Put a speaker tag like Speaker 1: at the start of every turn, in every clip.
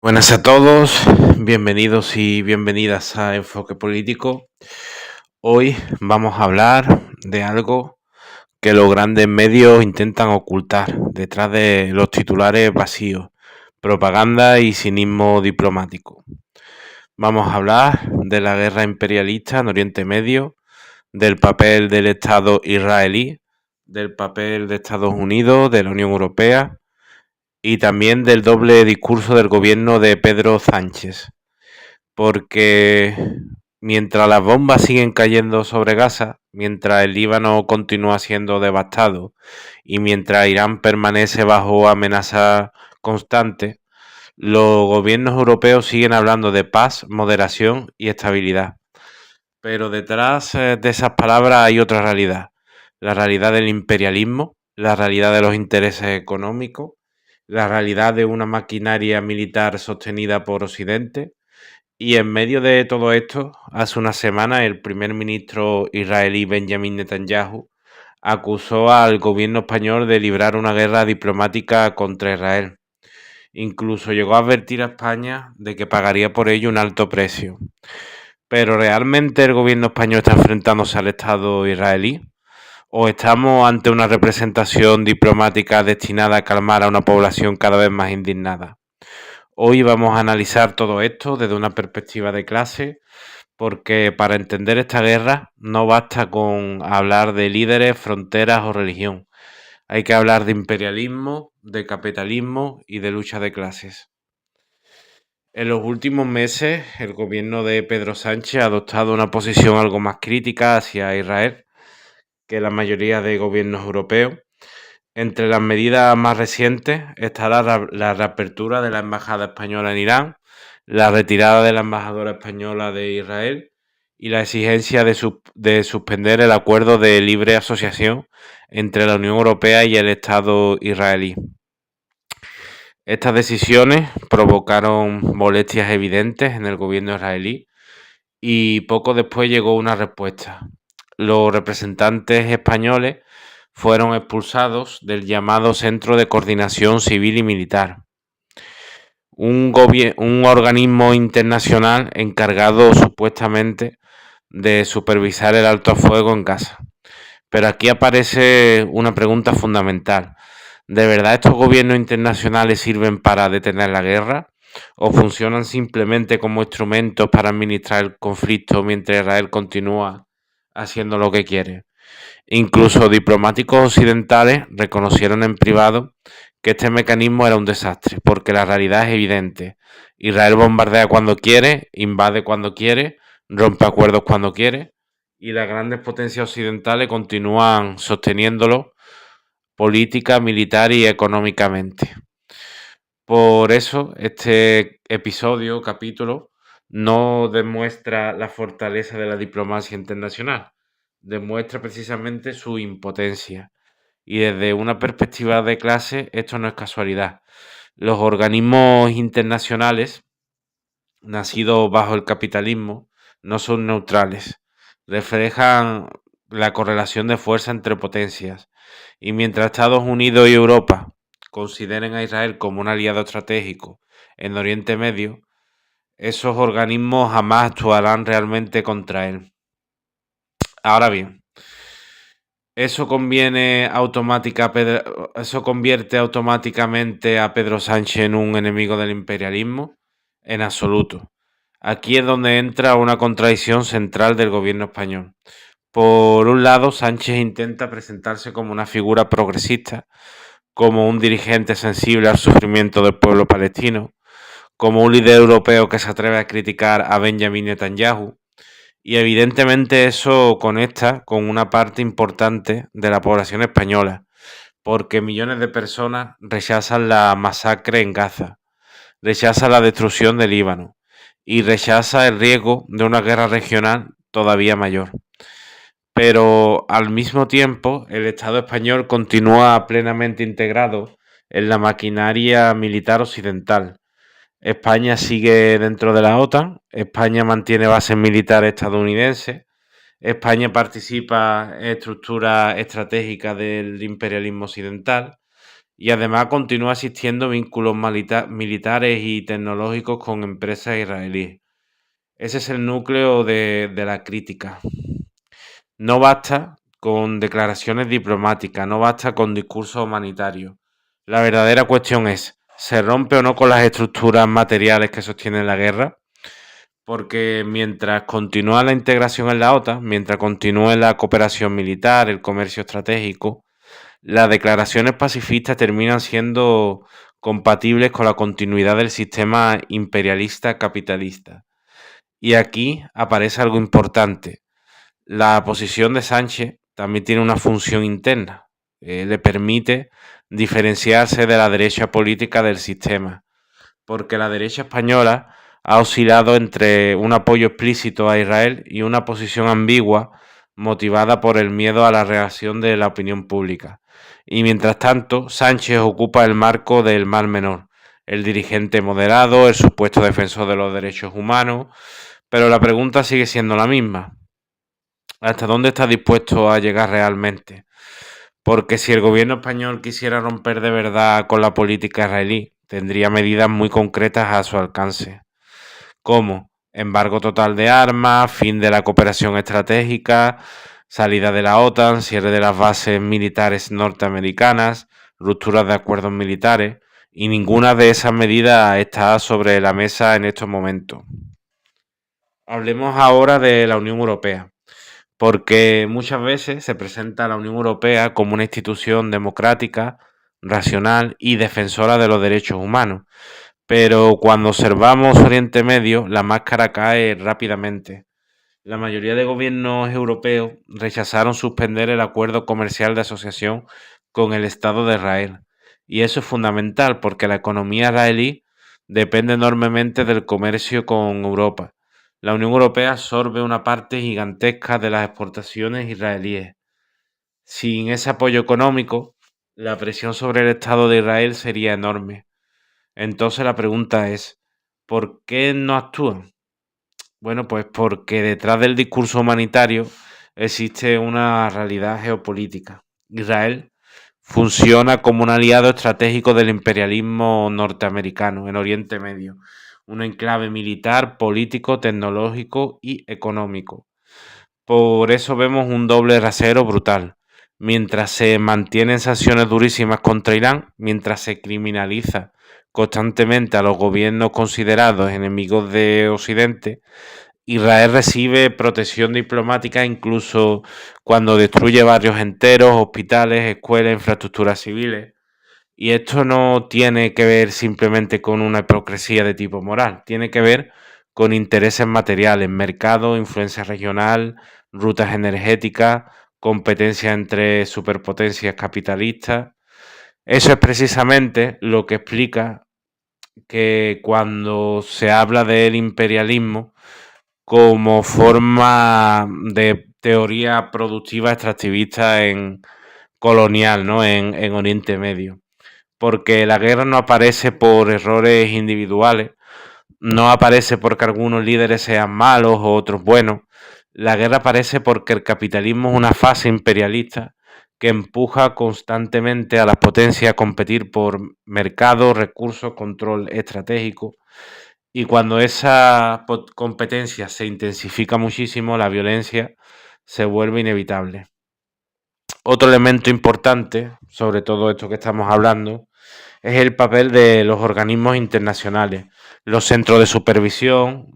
Speaker 1: Buenas a todos, bienvenidos y bienvenidas a Enfoque Político. Hoy vamos a hablar de algo que los grandes medios intentan ocultar detrás de los titulares vacíos, propaganda y cinismo diplomático. Vamos a hablar de la guerra imperialista en Oriente Medio, del papel del Estado israelí, del papel de Estados Unidos, de la Unión Europea y también del doble discurso del gobierno de Pedro Sánchez. Porque mientras las bombas siguen cayendo sobre Gaza, mientras el Líbano continúa siendo devastado y mientras Irán permanece bajo amenaza constante, los gobiernos europeos siguen hablando de paz, moderación y estabilidad. Pero detrás de esas palabras hay otra realidad, la realidad del imperialismo, la realidad de los intereses económicos, la realidad de una maquinaria militar sostenida por Occidente. Y en medio de todo esto, hace una semana el primer ministro israelí Benjamin Netanyahu acusó al gobierno español de librar una guerra diplomática contra Israel. Incluso llegó a advertir a España de que pagaría por ello un alto precio. ¿Pero realmente el gobierno español está enfrentándose al Estado israelí? ¿O estamos ante una representación diplomática destinada a calmar a una población cada vez más indignada? Hoy vamos a analizar todo esto desde una perspectiva de clase, porque para entender esta guerra no basta con hablar de líderes, fronteras o religión. Hay que hablar de imperialismo, de capitalismo y de lucha de clases. En los últimos meses, el gobierno de Pedro Sánchez ha adoptado una posición algo más crítica hacia Israel que la mayoría de gobiernos europeos. Entre las medidas más recientes está la reapertura de la embajada española en Irán, la retirada de la embajadora española de Israel y la exigencia de suspender el acuerdo de libre asociación entre la Unión Europea y el Estado israelí. Estas decisiones provocaron molestias evidentes en el gobierno israelí y poco después llegó una respuesta. Los representantes españoles fueron expulsados del llamado Centro de Coordinación Civil y Militar, un organismo internacional encargado supuestamente de supervisar el alto fuego en Gaza. Pero aquí aparece una pregunta fundamental. ¿De verdad estos gobiernos internacionales sirven para detener la guerra? ¿O funcionan simplemente como instrumentos para administrar el conflicto mientras Israel continúa haciendo lo que quiere? Incluso diplomáticos occidentales reconocieron en privado que este mecanismo era un desastre, porque la realidad es evidente. Israel bombardea cuando quiere, invade cuando quiere, rompe acuerdos cuando quiere, y las grandes potencias occidentales continúan sosteniéndolo política, militar y económicamente. Por eso, este episodio, capítulo, no demuestra la fortaleza de la diplomacia internacional, demuestra precisamente su impotencia. Y desde una perspectiva de clase, esto no es casualidad. Los organismos internacionales, nacidos bajo el capitalismo, no son neutrales. Reflejan la correlación de fuerza entre potencias. Y mientras Estados Unidos y Europa consideren a Israel como un aliado estratégico en Oriente Medio, esos organismos jamás actuarán realmente contra él. Ahora bien, ¿eso convierte automáticamente a Pedro Sánchez en un enemigo del imperialismo? En absoluto. Aquí es donde entra una contradicción central del gobierno español. Por un lado, Sánchez intenta presentarse como una figura progresista, como un dirigente sensible al sufrimiento del pueblo palestino, como un líder europeo que se atreve a criticar a Benjamin Netanyahu. Y evidentemente eso conecta con una parte importante de la población española, porque millones de personas rechazan la masacre en Gaza, rechazan la destrucción del Líbano y rechaza el riesgo de una guerra regional todavía mayor. Pero al mismo tiempo, el Estado español continúa plenamente integrado en la maquinaria militar occidental. España sigue dentro de la OTAN, España mantiene bases militares estadounidenses, España participa en estructuras estratégicas del imperialismo occidental y además continúa existiendo vínculos militares y tecnológicos con empresas israelíes. Ese es el núcleo de la crítica. No basta con declaraciones diplomáticas, no basta con discursos humanitarios. La verdadera cuestión es, ¿se rompe o no con las estructuras materiales que sostienen la guerra? Porque mientras continúa la integración en la OTAN, mientras continúe la cooperación militar, el comercio estratégico, las declaraciones pacifistas terminan siendo compatibles con la continuidad del sistema imperialista capitalista. Y aquí aparece algo importante. La posición de Sánchez también tiene una función interna. Le permite diferenciarse de la derecha política del sistema, porque la derecha española ha oscilado entre un apoyo explícito a Israel y una posición ambigua motivada por el miedo a la reacción de la opinión pública. Y mientras tanto, Sánchez ocupa el marco del mal menor, el dirigente moderado, el supuesto defensor de los derechos humanos, pero la pregunta sigue siendo la misma. ¿Hasta dónde está dispuesto a llegar realmente? Porque si el gobierno español quisiera romper de verdad con la política israelí, tendría medidas muy concretas a su alcance, como embargo total de armas, fin de la cooperación estratégica, salida de la OTAN, cierre de las bases militares norteamericanas, ruptura de acuerdos militares, y ninguna de esas medidas está sobre la mesa en estos momentos. Hablemos ahora de la Unión Europea, porque muchas veces se presenta a la Unión Europea como una institución democrática, racional y defensora de los derechos humanos. Pero cuando observamos Oriente Medio, la máscara cae rápidamente. La mayoría de gobiernos europeos rechazaron suspender el acuerdo comercial de asociación con el Estado de Israel. Y eso es fundamental porque la economía israelí depende enormemente del comercio con Europa. La Unión Europea absorbe una parte gigantesca de las exportaciones israelíes. Sin ese apoyo económico, la presión sobre el Estado de Israel sería enorme. Entonces la pregunta es, ¿por qué no actúan? Bueno, pues porque detrás del discurso humanitario existe una realidad geopolítica. Israel funciona como un aliado estratégico del imperialismo norteamericano en Oriente Medio, un enclave militar, político, tecnológico y económico. Por eso vemos un doble rasero brutal. Mientras se mantienen sanciones durísimas contra Irán, mientras se criminaliza constantemente a los gobiernos considerados enemigos de Occidente, Israel recibe protección diplomática incluso cuando destruye barrios enteros, hospitales, escuelas, infraestructuras civiles. Y esto no tiene que ver simplemente con una hipocresía de tipo moral, tiene que ver con intereses materiales, mercado, influencia regional, rutas energéticas, competencia entre superpotencias capitalistas. Eso es precisamente lo que explica que cuando se habla del imperialismo como forma de teoría productiva extractivista en colonial, ¿no? En Oriente Medio. Porque la guerra no aparece por errores individuales, no aparece porque algunos líderes sean malos o otros buenos. La guerra aparece porque el capitalismo es una fase imperialista que empuja constantemente a las potencias a competir por mercado, recursos, control estratégico. Y cuando esa competencia se intensifica muchísimo, la violencia se vuelve inevitable. Otro elemento importante, sobre todo esto que estamos hablando, es el papel de los organismos internacionales, los centros de supervisión,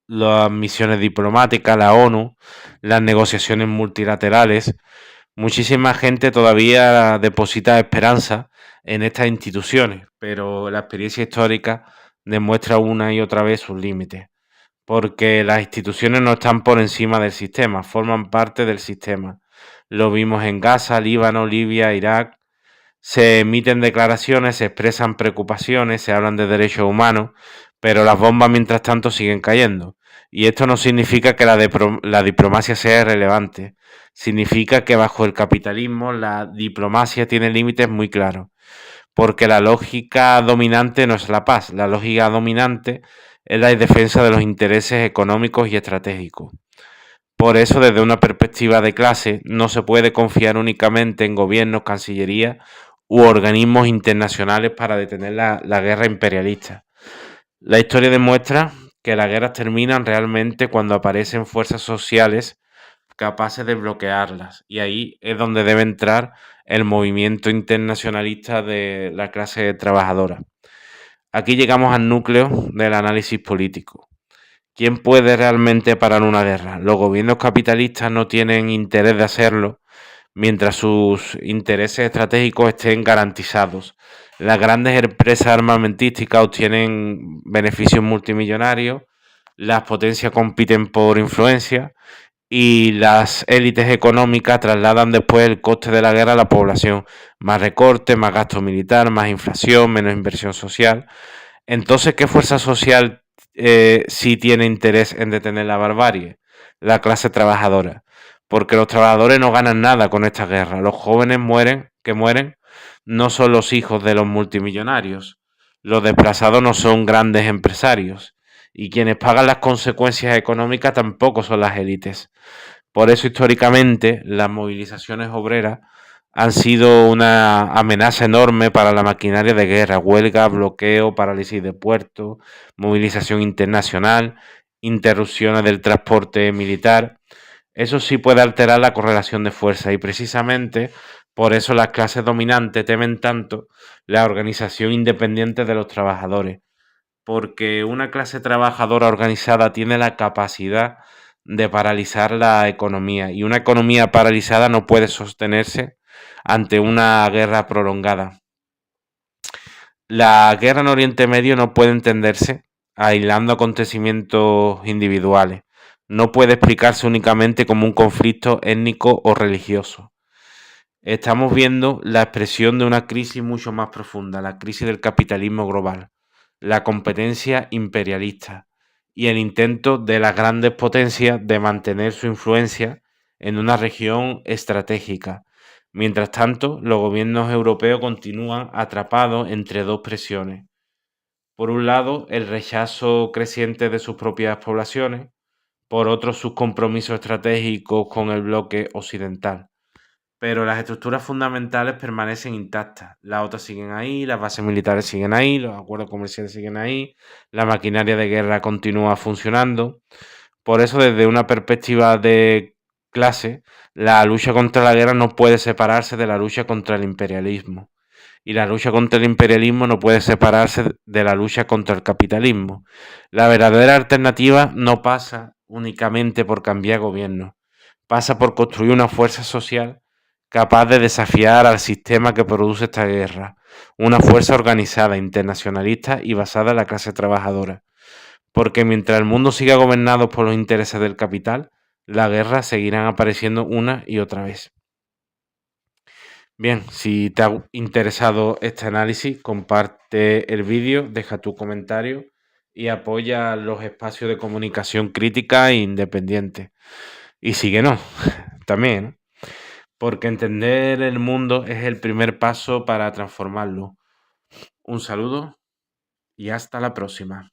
Speaker 1: las misiones diplomáticas, la ONU, las negociaciones multilaterales. Muchísima gente todavía deposita esperanza en estas instituciones, pero la experiencia histórica demuestra una y otra vez sus límites, porque las instituciones no están por encima del sistema, forman parte del sistema. Lo vimos en Gaza, Líbano, Libia, Irak. Se emiten declaraciones, se expresan preocupaciones, se hablan de derechos humanos, pero las bombas mientras tanto siguen cayendo. Y esto no significa que la diplomacia sea irrelevante. Significa que bajo el capitalismo la diplomacia tiene límites muy claros. Porque la lógica dominante no es la paz, la lógica dominante es la defensa de los intereses económicos y estratégicos. Por eso, desde una perspectiva de clase, no se puede confiar únicamente en gobiernos, cancillerías u organismos internacionales para detener la guerra imperialista. La historia demuestra que las guerras terminan realmente cuando aparecen fuerzas sociales capaces de bloquearlas. Y ahí es donde debe entrar el movimiento internacionalista de la clase trabajadora. Aquí llegamos al núcleo del análisis político. ¿Quién puede realmente parar una guerra? Los gobiernos capitalistas no tienen interés de hacerlo mientras sus intereses estratégicos estén garantizados. Las grandes empresas armamentísticas obtienen beneficios multimillonarios, las potencias compiten por influencia y las élites económicas trasladan después el coste de la guerra a la población. Más recortes, más gasto militar, más inflación, menos inversión social. Entonces, ¿qué fuerza social sí tiene interés en detener la barbarie? La clase trabajadora. Porque los trabajadores no ganan nada con esta guerra. Los jóvenes que mueren no son los hijos de los multimillonarios. Los desplazados no son grandes empresarios. Y quienes pagan las consecuencias económicas tampoco son las élites. Por eso, históricamente, las movilizaciones obreras han sido una amenaza enorme para la maquinaria de guerra, huelga, bloqueo, parálisis de puertos, movilización internacional, interrupciones del transporte militar. Eso sí puede alterar la correlación de fuerza y precisamente por eso las clases dominantes temen tanto la organización independiente de los trabajadores, porque una clase trabajadora organizada tiene la capacidad de paralizar la economía y una economía paralizada no puede sostenerse ante una guerra prolongada. La guerra en Oriente Medio no puede entenderse aislando acontecimientos individuales. No puede explicarse únicamente como un conflicto étnico o religioso. Estamos viendo la expresión de una crisis mucho más profunda, la crisis del capitalismo global, la competencia imperialista y el intento de las grandes potencias de mantener su influencia en una región estratégica. Mientras tanto, los gobiernos europeos continúan atrapados entre dos presiones. Por un lado, el rechazo creciente de sus propias poblaciones, por otro, sus compromisos estratégicos con el bloque occidental. Pero las estructuras fundamentales permanecen intactas. Las OTAN siguen ahí, las bases militares siguen ahí, los acuerdos comerciales siguen ahí, la maquinaria de guerra continúa funcionando. Por eso, desde una perspectiva de clase, la lucha contra la guerra no puede separarse de la lucha contra el imperialismo. Y la lucha contra el imperialismo no puede separarse de la lucha contra el capitalismo. La verdadera alternativa no pasa únicamente por cambiar gobierno, pasa por construir una fuerza social capaz de desafiar al sistema que produce esta guerra, una fuerza organizada, internacionalista y basada en la clase trabajadora. Porque mientras el mundo siga gobernado por los intereses del capital, las guerras seguirán apareciendo una y otra vez. Bien, si te ha interesado este análisis, comparte el vídeo, deja tu comentario y apoya los espacios de comunicación crítica e independiente. Y síguenos también, ¿no? Porque entender el mundo es el primer paso para transformarlo. Un saludo y hasta la próxima.